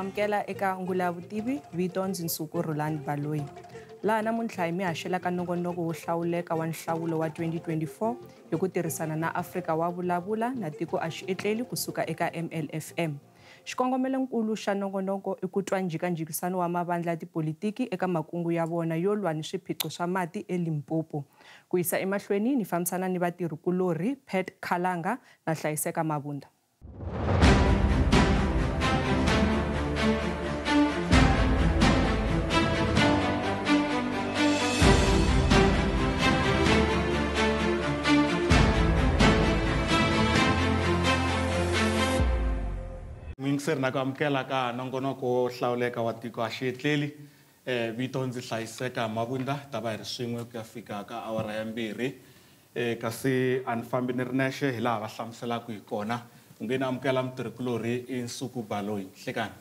amukela eka Ngula Vutivi vito Nsuku Roland Baloyi. Laha namuntlha hi mi haxelaka nongonoko wo hlawuleka wa nhlawulo wa 2024 hi ku tirhisana na Afrika wa vulavula na tiko a xietleli kusuka eka MLFM. Xikongomelonkulu xa nongonoko i ku twa njhekanjhekisano wa mavandla ya tipolitiki eka makungu ya vona yo lwa ni swiphiqo swa mati eLimpopo. Ku yisa emahlweni ni fambisana ni vatirhikulori Pat Khalanga na Hlayiseka Mabunda. Mingiseri na ku amukela ka nongonoko wo hlawuleka wa tiko a xietleli vito ndzi Hlayiseka Mabunda ta va hi ri swin'we ku ya fika ka awara ya 2 kasi a ni fambi ni ri nexe hi laha va hlamuselaka hi kona u nge ni amukela mutirhikulori i Nsuku Baloyi hlekani.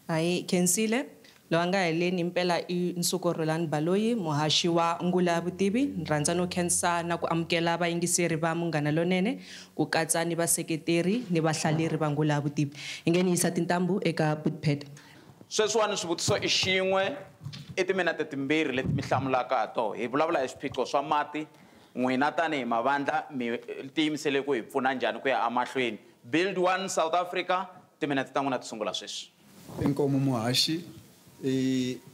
Hayi khensile loyi a nga heleni impela i Nsuku Roland Baloyi muhaxi wa Ngula Vutivi ni rhandza no khensa na ku amukela vayingiseri va Munghana Lonene ku katsa ni vaseketeri ni vahlaleri va Ngula Vutivi. Hi nge ni yisa tintambu eka Putpad. Sweswiwani swivutiso i xin'we i timinete timbirhi leti mi hlamulaka ha tona hi vulavula hi swiphiqo swa mati n'wina tanihi mavandla mi tiyimisele ku hi pfuna njhani ku ya emahlweni. Build One South Africa timinete ta n'wina ti sungula sweswi. Inkomo muhaxi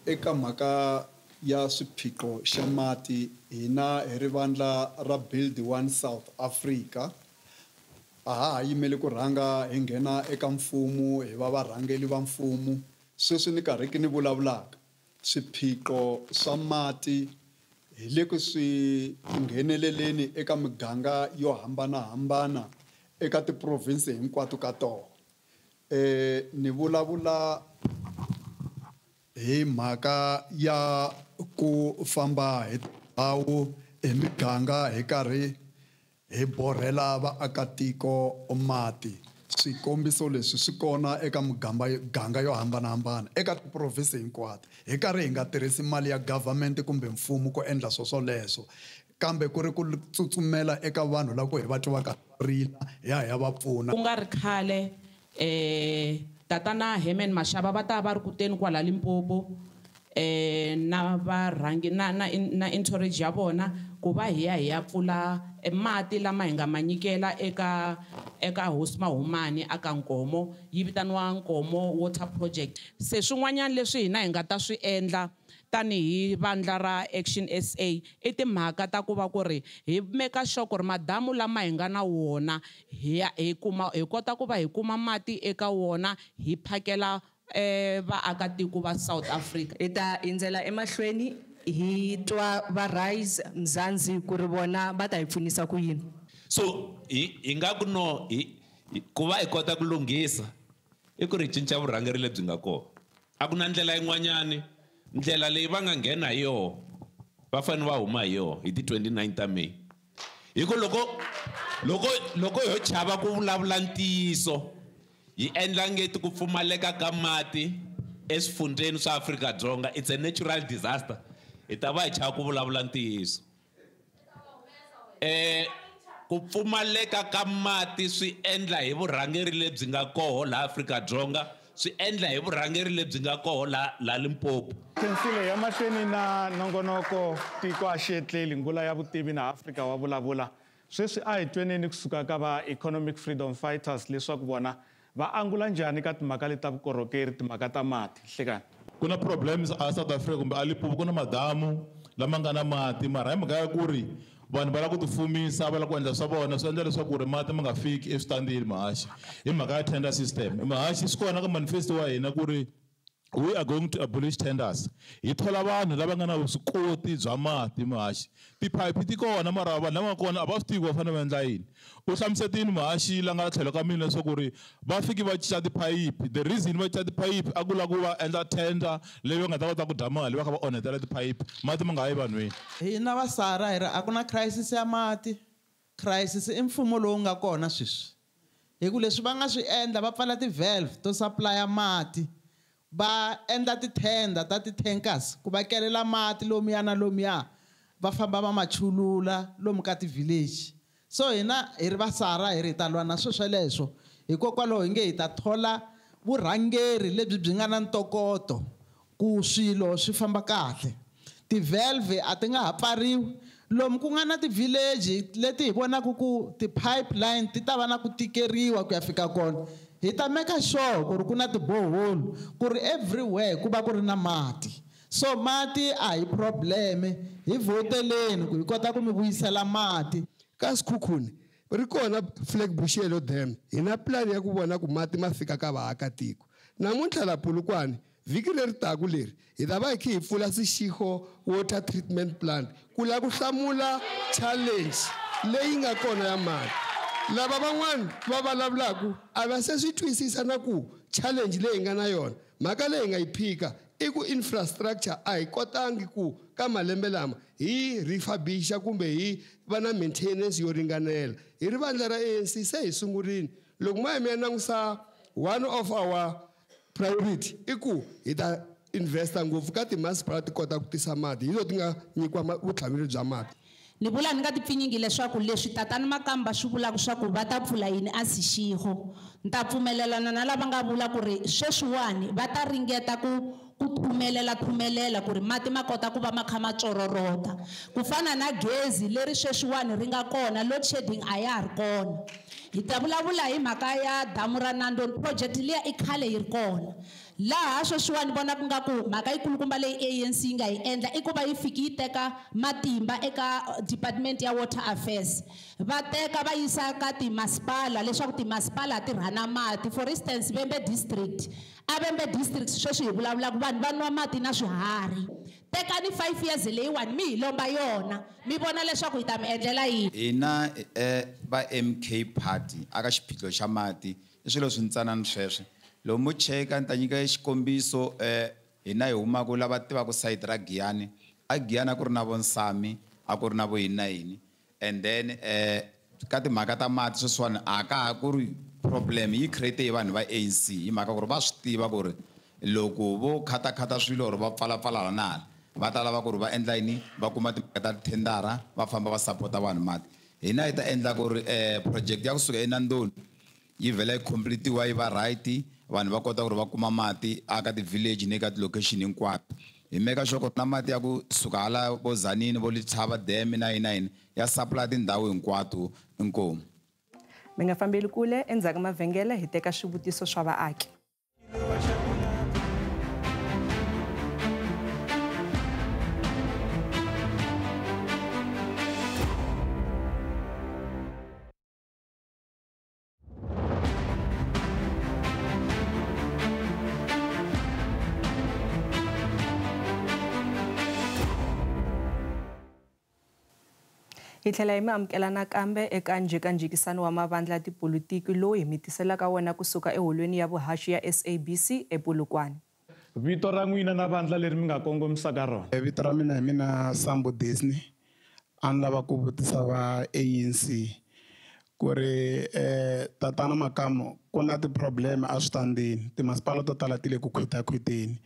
eka mhaka ya swiphiqo xa mati hina hi ri vandla ra Build One South Africa a ha yimele ku rhanga hi nghena eka mfumo hi va varhangeli va mfumo sweswi ni karhi ni vulavulaka swiphiqo swa mati hi le ku swi ngheneleleni eka miganga yo hambanahambana eka tiprovinsi hinkwato ka tona ni vulavula hi mhaka ya ku famba hi tindhawu emiganga hi karhi hi borhela vaakatiko mati swikombiso leswi swi kona eka miganga yo hambanahambana eka tiprovinsi hinkwato hi karhi hi nga tirhisi mali ya government kumbe mfumo ku endla swoleswo kambe ku ri ku tsutsumela eka vanhu lava ku hi va tivaka rila hi ya va pfuna ku nga ri khale tatana Herman Mashaba va ta va ri kuteni kwala Limpopo na varhangi na entourage ya vona ku va hi ya pfula mati lama hi nga manyikela eka Hosi Mahumani aka Nkomo yi vitaniwa Nkomo Water Project. Se swin'wanyana leswi hina hi nga ta swi endla tanihi vandla ra Action SA i timhaka ta ku va ku ri hi make sure ku ri madamu lama hi nga na wona hi kota ku va hi kuma mati eka wona hi phakela vaakatiko va South Africa. Hi ta hindzela emahlweni hi twa va Rise Mzansi ku ri vona va ta hi pfunisa ku yini. So hi nga ku no ku va hi kota ku lunghisa i ku ri cinca vurhangeri lebyi nga kona a ku na ndlela yin'wanyani ndlela leyi va nga nghena hi yona va fanele va huma hi yona hi ti 29 ta May hi ku loko ho chava ku vulavula ntiyiso hi endla ngeti ku pfumaleka ka mati eswifundzeni swa Afrika-Dzonga it's a natural disaster hi ta va hi chava ku vulavula ntiyiso ku pfumaleka ka mati swi endla hi vurhangeri lebyi nga kona la Afrika-Dzonga swi endla hi vurhangeri lebyi nga kona la Limpopo. Khensile ya mahlweni na nongonoko tiko a xietleli Ngula ya Vutivi na Afrika wa vulavula sweswi a hi tweneni kusuka ka va economic freedom fighters leswaku vona va angula njhani ka timhaka leta vukorhokeri timhaka ta mati hlekani. Ku na problems a South Africa kumbe a Limpopo ku na madamu lama nga na mati mara hi mhaka ya ku ri vanhu va lava ku tifumisa va lava ku endla swa vona swi endla leswaku ri mati ma nga fiki eswitandini mahaxi hi mhaka ya tender system mahaxi swi kona ka manifesto wa hina ku ri we are going to abolish tenders hi thola vanhu lava nga na vuswikoti bya mati mahaxi tiphayiphi ti kona mara vanhu lava nga kona a va swi tivi va fanele va endla yini u hlamusetini mahaxi la nga tlhelo ka mina leswaku ri va fiki va cinca tiphayiphi the reason va cinca tiphayiphi a ku lava ku va endla tender leyi va nga ta kota ku dya mali va kha va onhetela tiphayiphi mati ma nga yi vanhwini. Hina va Sara hi ri a ku na crisis ya mati crisis i mfumo lowu nga kona sweswi hi ku leswi va nga swi endla va pfala ti-valve to supply mati va endla tithenda ta ti-tankers ku va kelela mati lomuya na lomuya va famba va machulula lomu ka ti-village so hina hi ri va Sara hi ri ta lwa na sweswo hikokwalaho hi nge hi ta thola vurhangeri lebyi byi nga na ntokoto ku swilo swi famba kahle. Ti-valve a ti nga ha pfariwi lomu ku nga na ti-village leti hi vonaka ku ti-pipeline ti ta va na ku tikeriwa ku ya fika kona. Hi ta make sure ku ri ku na ti-borehole ku ri everywhere ku va ku ri na mati. So mati a hi probleme, hi voteleni ku hi kota ku mi vuyisela mati. Ka Sekhukhune ri kona Fleetbush Dam, hi na plan ya ku vona ku mati ma fika ka vaakatiko. Namuntlha la Polokwane vhiki leri taka leri hi ta va hi kha hi pfula Seshego water treatment plant ku la ku hlamula challenge leyi nga kona ya mati. Lava van'wana va vulavulaka a va se swi twisisa na ku challenge leyi nga na yona mhaka leyi nga yi phika i ku infrastructure a hi kotangi ku ka malembe lama hi refurbish kumbe hi va na maintenance yo ringanela. Hi ri vandla ra ANC se hi sungurini loko ma hi mi ya langusa one of our priority i ku hi ta investa ngopfu ka timasipala ti kota ku tisa mati hi zo ti nga nyikiwa vutlhameri bya mati. Ni vula ni nga tipfinyingi leswaku leswi tatani Makamba swi vulaka swa ku va ta pfula yini a Seshego. Ni ta pfumelelana na lava nga vula ku ri sweswiwani va ta ringeta ku thumelela ku ri mati ma kota ku va ma kha ma tsororota. Ku fana na gezi leri sweswiwani ri nga kona, load shedding a ya ha ri kona. Hi ta vulavula hi mhaka ya damu ra Nandoni, project liya i khale yi ri kona. Laha sweswiwani vona ku nga ku mhaka yikulukumba leyi ANC yi nga yi endla i ku va yi fiki yi teka matimba eka department ya water affairs, va teka va yisa ka timasipala leswaku timasipala ti rhana mati. For instance Vhembe district, a Vhembe district sweswi hi vulavulaka vanhu va nwa mati na swiharhi. Tekani 5 years leyiwani mi hi lomba yona mi vona leswaku hi ta mi endlela yini. Hina va MK party aka xiphiqo xa mati i swilo swi ntsanana sweswe. Lomu cheka ni ta nyika xikombiso hina hi humaka lava tivaka site ra Giyani. A Giyani a ku ri na vo Nsami, a ku ri na vo yini na yini, and then ka timhaka ta mati sweswiwani a ka ha ku ri problem yi create hi vanhu va ANC hi mhaka ku ri va swi tiva ku ri loko vo khatakhata swilo or va pfalapfala na hala va ta lava ku ri va endla yini, va kuma timhaka ta thendara va famba va sapota vanhu mati. Hina hi ta endla ku ri project ya kusuka eNandoni yi vhela yi complete-iwa yi va right, vanhu va kota ku ri va kuma mati aka ti-village ni ka ti-location hinkwato. Hi meka sure ku na mati ya ku suka hala vo Tzaneen vo Letaba dam na yini ya supply tindhawu hinkwato. Inkomu. Mi nga fambeli kule, endzhaku mavhengele hi teka swivutiso swa vaaki. Hi tlhela hi mi amukelana kambe eka njhekanjhekisano wa mavandla tipolitiki lowu hi mi tiselaka wona kusuka eholweni ya vuhaxi ya SABC ePolokwane. Vito ra n'wina na vandla leri mi nga kongomisaka rona. Vito ra mina hi mina Sambo Disney. A ni lava ku vutisa va ANC ku ri tatana Makamba ku na ti-problem eswitandini, timasipala to tala ti le ku khwitakhwiteni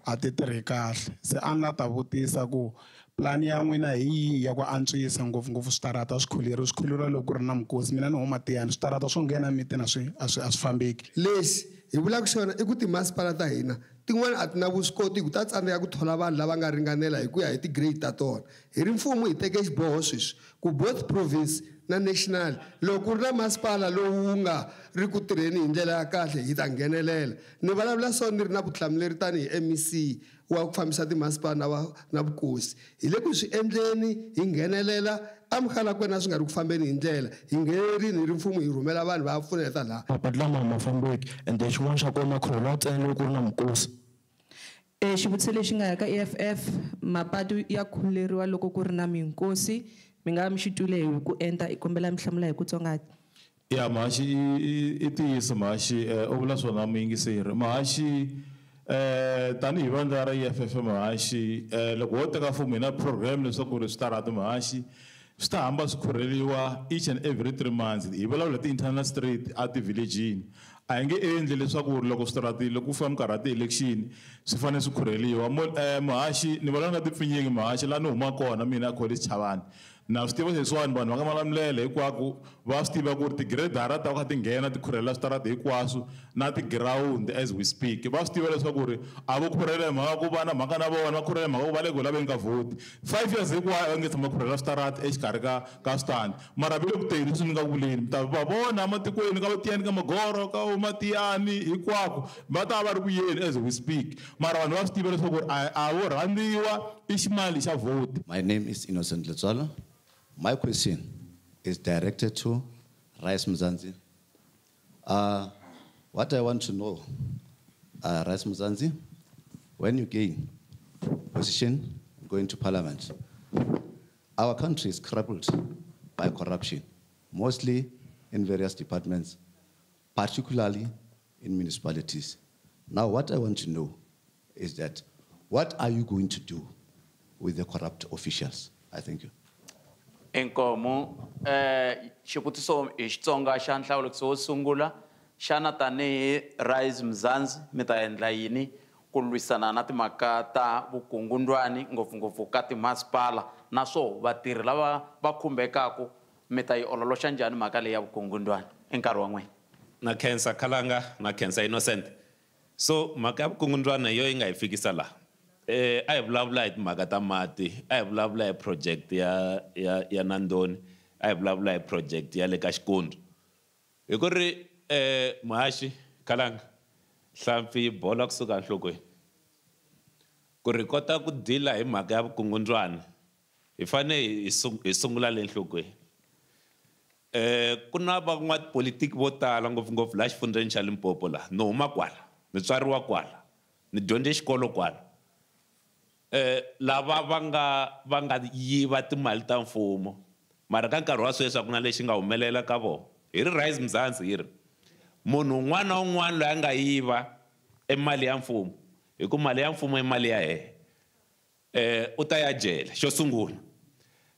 a ti tirhi kahle. Se a ni la ta vutisa ku plani ya n'wina hi yihi ya ku antswisa ngopfungopfu switarata swikhuleriwa loko ku ri na mikosi. Mina ni huma Tiyani, switarata swo nghena mitini a swi fambeki. Lexi hi vulaka xona i ku timasipala ta hina tin'wana a ti na vuswikoti ku ta tsandzeka ku thola vanhu lava nga ringanela hi ku ya hi ti-grade ta tona. Hi ri mfumo hi teke xiboho sweswi ku both province na national loko ku ri na masipala lowu nga ri ku tirheni hi ndlela ya kahle hi ta nghenelela. Ni vulavula so ni ri na vutihlamuleri tanihi MEC wa ku fambisa timasipala na vukosi. Hi le ku swi endleni hi nghenelela amukhala kwena swi nga ri ku fambeni hi ndlela hi nghenerini hi ri mfumo hi rhumela vanhu va pfuneta laha. Mapatu lama ma fambeki ende xin'wana xa kona khurhela ntsena loko ku ri na mikosi. Xivutiso lexi nga ya ka EFF, mapatu ya khuleriwa loko ku ri na minkosi, mi nga mi xitule hi ku enta i kombela mi hlamula hi ku tsongati. Ya Mahaxi i ntiyiso Mahaxi u vula swona muyingiseri. Mahaxi tanihi vandla ra EFF Mahaxi loko ho teka mfumo hi na program leswaku ri switarata Mahaxi swi ta hamba swi khurheriwa each and every 3 months. Hi vulavula ti-internal street a ti-villagini. A hi nge endli leswaku loko switarati loko ku famba nkarhi wa ti-election swi fanele swi khurheriwa. Mahaxi ni vulavula nga tipfinyingi Mahaxi laha ni huma kona mina College Chavani. na swi tiva leswiwani vanhu va nga malamulele hinkwako va swi tiva ku ri tigredara ta kha ti nghena ti khurhela switarata hinkwaswo na tigirawundi as we speak va swi tiva leswaku ri a vo khurhela hi mhaka ku va na mhaka na vona va khurhela hi mhaka ku va le ku laveni ka vhoti 5 years hinkwayo va nge tshama khurhela switarata exikarhi ka switandi mara va le ku teni leswi ni nga vuleni mi ta va vona ematikweni ka vatiyani ka magoro ka matiyani hinkwako va ta va ri ku yeni as we speak mara vanhu va swi tiva leswaku ri a vo rhandziwa i ximali xa vhoti. My name is Innocent Letswalo. My question is directed to Rice Mzansi. What I want to know, Rice Mzansi, when you gain position going to parliament, our country is crippled by corruption, mostly in various departments, particularly in municipalities. Now, what I want to know is that what are you going to do with the corrupt officials? I thank you. Inkomo xivutiso hi Xitsonga xa nhlawulekiso wo sungula xana tanihi Rice Mzansi mi ta endla yini ku lwisana na timhaka ta vukungundwani ngopfungopfu ka timasipala naswo vatirhi lava va khumbekaka mi ta yi ololoxa njhani mhaka leyi ya vukungundwani i nkarhi wa n'wina. Na khensa Khalanga na khensa Innocent. So mhaka ya vukungundwani yo yi nga hi fikisa laha a hi vulavula hi timhaka ta mati a hi vulavula hi project ya Nandoni a hi vulavula hi project ya le ka Xikondo hi ku ri Muhaxi Khalanga hlampfi yi bola kusuka enhlokweni ku ri kota ku dila hi mhaka ya vukungundwani hi fane hi sungula le enhlokweni ku na van'watipolitiki vo tala ngopfungopfu laha xifundzeni xa Limpopo laha ni huma kwala ni tswariwa kwala ni dyondze xikolo kwala lava va nga yiva timali ta mfumo mara ka nkarhi wa sweswi ku na lexi nga humelela ka vona hi ri Rice Mzansi hi ri munhu un'wana na un'wana loyi a nga yiva emali ya mfumo hi ku mali ya mfumo i mali ya yena u ta ya jele xo sungula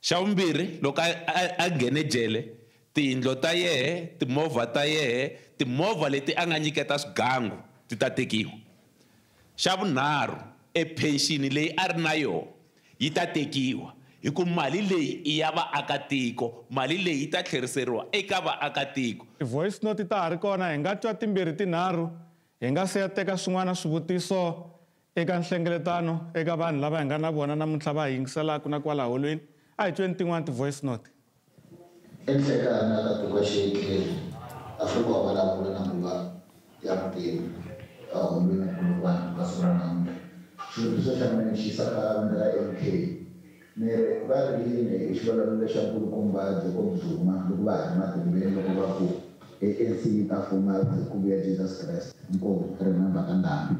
xa vumbirhi loko a nghene jele tiyindlo ta yehe timovha ta yehe timovha leti a nga nyiketa swigangu ti ta tekiwa xa vunharhu pension leyi a ri na yona yi ta tekiwa hi ku mali leyi i ya vaakatiko mali leyi yi ta tlheriseriwa eka vaakatiko. Voice note ta ha ri kona hi nga twa timbirhi tinharhu hi nga se ya teka swin'wana swivutiso eka nhlengeletano eka vanhu lava hi nga na vona namuntlha va yingiselaka na kwala holweni a hi tweni tin'wana ti-voice note. Enhlekana ka tiko xikeli Afrika wa vulavula na nguva ya mutimu holweni kulukwana ka sura namuntlha xivutiso xa mina xi yisa ka vanhu ra MK ni va ri yini xivulavulelo xa nkulukumba Jacob Zuma loko va ha ri matimbeni loko va ku ANC yi ta fuma ku vuya Jesus Kreste inkomu remember ka ndhambi.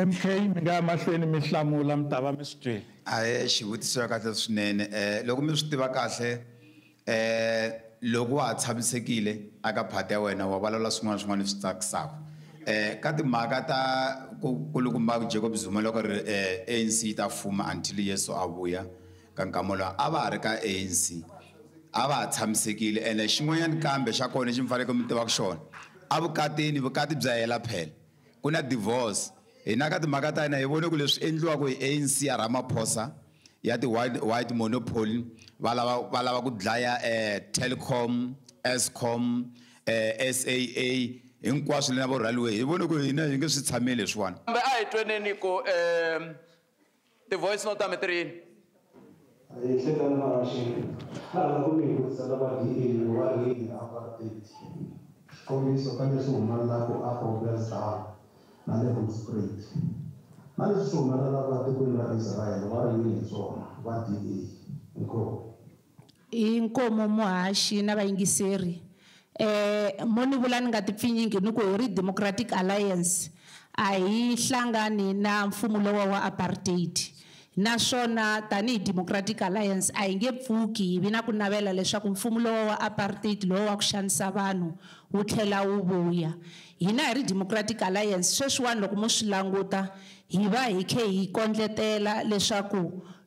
MK mi nga mahlweni mi hlamula mi ta va mi swi twile. Ahe xivutiso ya kahle swinene loko mi swi tiva kahle loko wa ha tshamisekile aka phati ya wena wa vulavula swin'wana leswi tsakisaka ka timhaka ta kulukumba Jacob Zuma loko ri ANC ta fuma until Yesu a vuya ka nkama lowu a va ha ri ka ANC a va ha tshamisekile ene xin'wanyana kambe xa kona xi mi faneleke mi tivaka xona a vukatini vukati bya hela phela ku na divorce hina ka timhaka ta hina hi vone ku leswi endliwaka hi ANC ya Ramaphosa ya white monopoly va lava ku dlaya Telkom Eskom SAA hinkwaswo lena vo rhaliwe hi vone ku hina hi nge swi tshameli leswiwani kambe a hi tweneni ku ti-voice note ta mi tirini hi hlekani Muhaxi laha ku mi vutisa lava DA wa yini apartheid xikombiso ka leswi humelelaka eProvence na le Hoedspruit na leswi swi humelelaka tikweni ra Israel wa yini hi swona va DA inkomo Muhaxi na vayingiseri mo ni vula ni nga tipfinyingi ni ku hi ri Democratic Alliance a hi hlangani na mfumo lowa wa apartheid naswona tanihi Democratic Alliance a hi nge pfuki hi vi na ku navela leswaku mfumo lowa wa apartheid lowa wa ku xanisa vanhu wu tlhela wu vuya hina hi ri Democratic Alliance sweswiwani loko mo swi languta hi va hi khe hi kondletela leswaku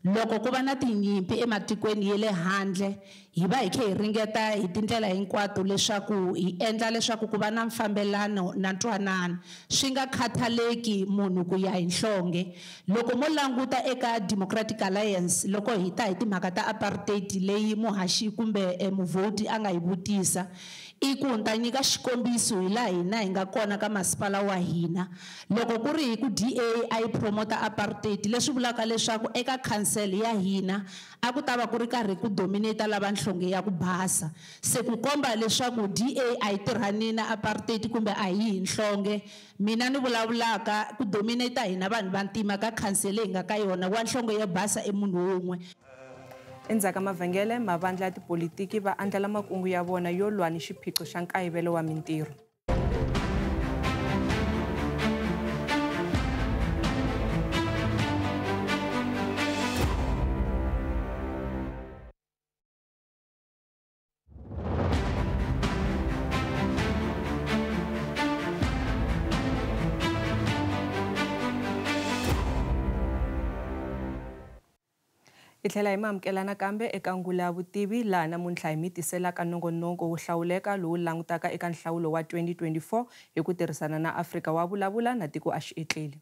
loko ku va na tinyimpi ematikweni ya le handle hi va hi khe hi ringeta hi tindlela hinkwato leswaku hi endla leswaku ku va na mfambelano na ntwanano swi nga khathaleki munhu ku ya hi nhlonge loko mo languta eka Democratic Alliance loko hi ta hi timhaka ta apartheid leyi muhaxi kumbe muvhoti a nga hi vutisa i ku ni ta nyika xikombiso hi laha hina hi nga kona ka masipala wa hina loko ku ri hi ku DA a yi promota apartheid leswi vulaka leswaku eka council ya hina a ku ta va ku ri karhi ku dominate lava nhlonge ya ku basa se ku komba leswaku DA a yi tirhani na apartheid kumbe a hi nhlonge mina ni vulavulaka ku dominate hina vanhu vantima ka council leyi nga ka yona wa nhlonge ya basa emunhu wun'we. Endzhaku ka mavhengele mavandla ya tipolitiki va andlala makungu ya vona yo lwa ni xiphiqo xa nkayivelo wa mintirho. Hi tlhela hi maamukelana kambe eka ngula ya vutivi laha namuntlha hi mi tiselaka nongonoko wo hlawuleka lowu langutaka eka nhlawulo wa 2024 hi ku tirhisana na Afrika wa vulavula na tiko a xietleli.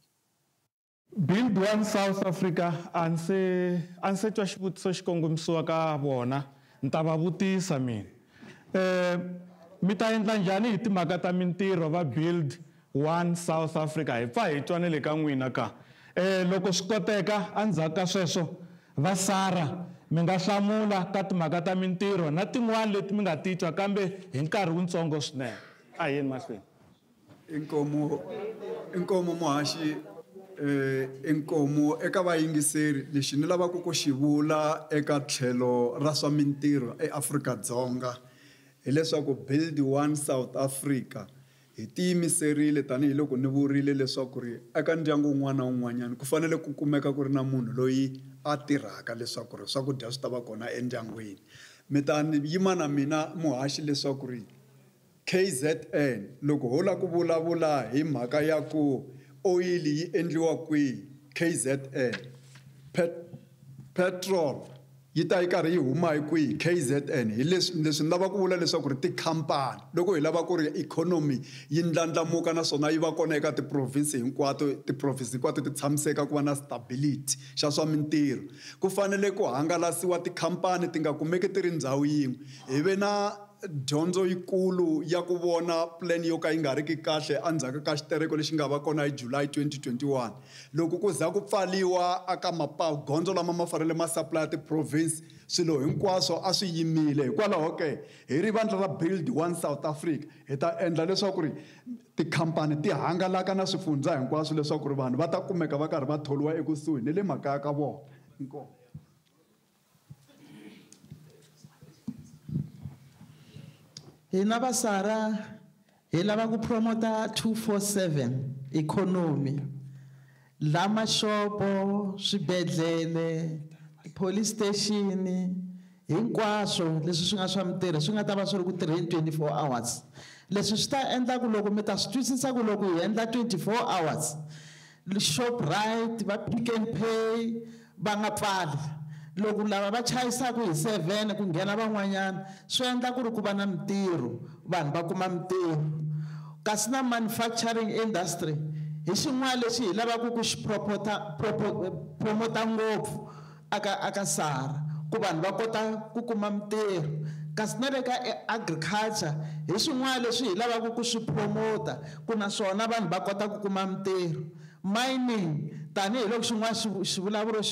Build One South Africa a nse twa xivutiso xi kongomisiwa ka vona ni ta va vutisa mina mi ta endla njhani hi timhaka ta mintirho va Build One South Africa hi pfa hi twanele ka n'wina ka loko swi koteka endzhaku ka sweswo va SARA mi nga hlamula ka timhaka ta mintirho na tin'wana leti mi nga titwa kambe hi nkarhi wutsongo swinene a yeni mahlweni. Inkomo muhaxi inkomo eka vayingiseri lexi ni lavaka ku xi vula eka tlhelo ra swa mintirho eAfrika-Dzonga hileswaku Build One South Africa hi tiyimiserile tanihiloko ni vurile leswaku ri eka ndyangu wun'wana na wun'wanyana ku fanele ku kumeka ku ri na munhu loyi a tirhaka leswaku ri swakudya swi ta va kona endyangwini mi ta yima na mina muhaxi leswaku ri KZN loko ho la ku vulavula hi mhaka ya ku oil yi endliwa kwihi KZN petrol yi ta yi karhi yi huma hi kwihi KZN hi leswi ni lava ku vula leswaku ri tikhampani loko hi lava ku ri ikhonomi yi ndlandlamuka naswona yi va kona eka tiprovinsi hinkwato ti tshamiseka ku va na stability xa swa mintirho ku fanele ku hangalasiwa tikhampani ti nga kumeki ti ri ndhawu yin'we hi ve na dyondzo yikulu ya ku vona plan yo ka yi nga ri ki kahle endzhaku ka xitereko lexi nga va kona hi July 2021 loko ku za ku pfaliwa aka magondzo lama ma fanele ma supply tiprovince swilo hinkwaswo a swi yimile hikwalaho ke hi ri vandla ra Build One South Africa hi ta endla leswaku ri tikhampani ti hangalaka na swifundza hinkwaswo leswaku ri vanhu va ta kumeka va karhi va tholiwa ekusuhi ni le makaya ka vona. Inkomo. Hina va SARA hi lava ku promota 247 economy la mashopo swibedhlele police station hinkwaswo leswi swi nga swa mintirho swi nga ta va swi ri ku tirheni 24 hours leswi swi ta endla ku loko mi ta swi twisisa ku loko hi endla 24 hours Shoprite va Pick n Pay va nga pfali loko lava va chayisaka hi 7 ku nghena van'wanyana swi endla ku ri ku va na mintirho vanhu va kuma mintirho kasi na manufacturing industry hi xin'wana lexi hi lavaka ku xi promota ngopfu aka SARA ku vanhu va kota ku kuma mintirho kasi na le ka agriculture hi swin'wana leswi hi lavaka ku swi promota ku naswona vanhu va kota ku kuma mintirho mining tanihiloko xin'wana xivulavuro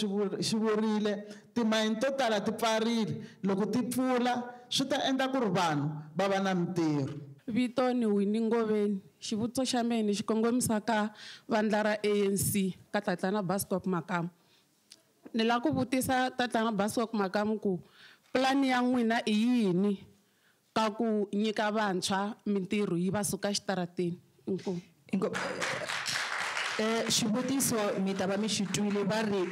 xi vurile timayini to tala ti pfarile loko ti pfula swi ta endla ku ri vanhu va va na mintirho. Vito ni Winnie Ngoveni xivutiso xa mina xi kongomisa ka vandla ra ANC ka Tatana Bascop Makamu ni lava ku vutisa Tatana Bascop Makamu ku plani ya n'wina i yini ka ku nyika vantshwa mintirho yi va suka xitarateni. Inkomu. Xivutiso mi ta va mi xi twile va ri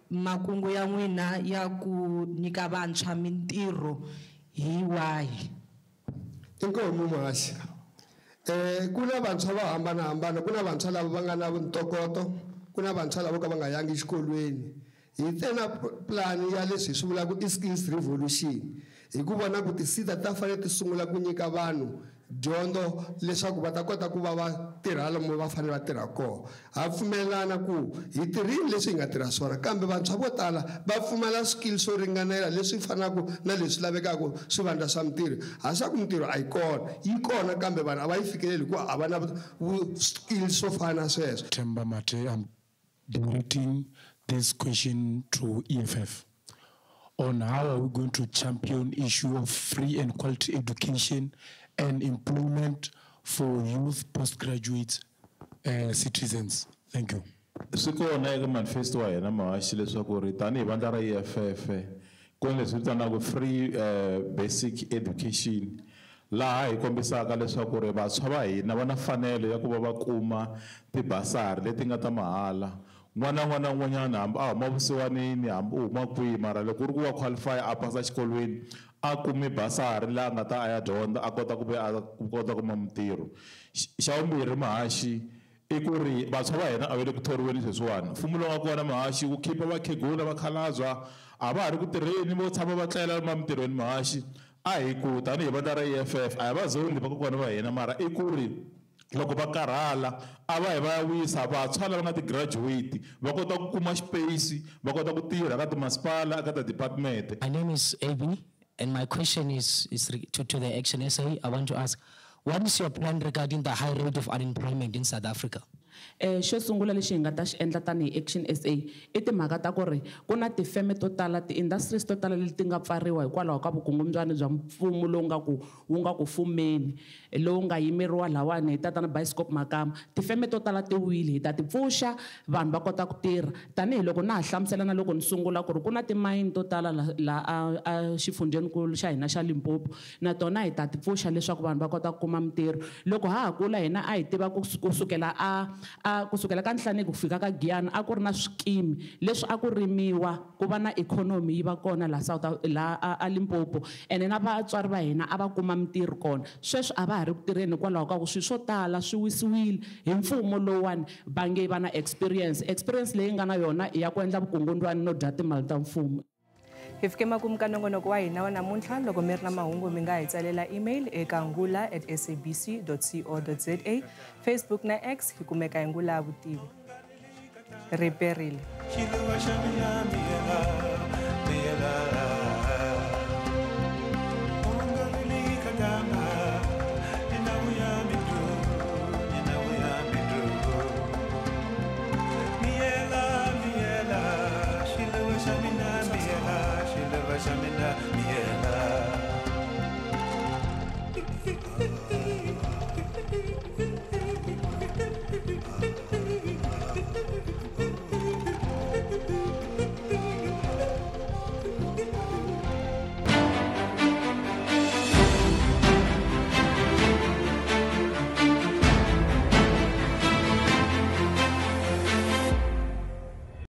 makungu ya n'wina ya ku nyika vantshwa mintirho hi wahi. Inkomu muhaxi ku na vantshwa vo hambanahambana ku na vantshwa lava va nga na ntokoto ku na vantshwa lavo ka va nga yangi exikolweni hi tena plan ya leswi hi swi vulaka i-skills revolution hi ku vona ku tisita ta fanele ti sungula ku nyika vanhu dyondzo leswaku va ta kota ku va va tirha lomu va fanele va tirha kona ha pfumelelana ku hi tirhini leswi hi nga tirha swona kambe vantshwa vo tala va pfumala swikili swo ringanela leswi fanaka na leswi lavekaka swivandla swa mintirho ha swa ku mintirho a yi kona yi kona kambe vanhu a va yi fikeleli hikuva a va na swikili swo fana na sweswo. Themba Mate, I'm directing this question to EFF on how are we going to champion issue of free and quality education and employment for youth postgraduate citizens. Thank you. Sikona eka manifesto wa hina Mahashi leswaku ri tani hi vandla ra EFF ku leswi vitanaka free basic education laha hi kombisaka leswaku ri vantshwa va hina va na mfanelo ya ku va kuma tibasari leti nga ta mahala n'wana n'wanyana hambi a huma vusiwanini hambi u huma kwihi mara loko ku ri ku wa qualify a pasa xikolweni a kumi basari laha nga ta a ya dyondza a kota ku ve a kota ku kuma mintirho. Xa vumbirhi Mahashi i ku ri vantshwa va hina a va le ku thoriweni sweswiwani mfumo lowu nga kona Mahashi wu khipa vakhegula vakhalabya a va ha ri ku tirheni vo tshama va tlela emitirhweni Mahashi a hi ku tanihi vandla ra EFF a hi va zoni vakokwana va hina mara i ku ri loko va karhala a va hi va ya wisa vantshwa lava nga ti-graduate va kota ku kuma space va kota ku tirha ka timasipala ka ti-department. My name is AB and my question is to the Action SA. I want to ask, what is your plan regarding the high rate of unemployment in South Africa? Xo sungula lexi hi nga ta xi endla tanihi Action SA i timhaka ta ku ri ku na tifeme to tala ti-industries to tala leti nga pfariwa hikwalaho ka vukungundzwani bya mfumo wu nga ku fumeni lowu nga yimeriwa lawani hi tatana Bioscope Makama. Tifeme to tala ti wile hi ta ti pfuxa vanhu va kota ku tirha tanihiloko na ha hlamusela na loko ni sungula ku ri ku na timayini to tala laha a xifundzhenikulu xa hina xa Limpopo na tona hi ta ti pfuxa leswaku vanhu va kota ku kuma mintirho. Loko ha ha kula hina a hi tiva kusukela ka Nhlani ku fika ka Giyani a ku ri na swikimi leswi a ku rimiwa ku va na ikhonomi yi va kona laha a Limpopo ene na vatswari va hina a va kuma mintirho kona. Sweswi a va ha ri ku tirheni hikwalaho ka ku swilo swo tala swi wisiwile hi mfumo lowani va nge va na experience leyi nga na yona i ya ku endla vukungundzwani no dya timali ta mfumo. Hi fike makumu ka nongonoko wa hina wa namuntlha. Loko mi ri na mahungu mi nga hi tsalela email eka ngula@sabc.co.za, Facebook na X hi kumeka hi Ngula ya Vutivi. Riperile.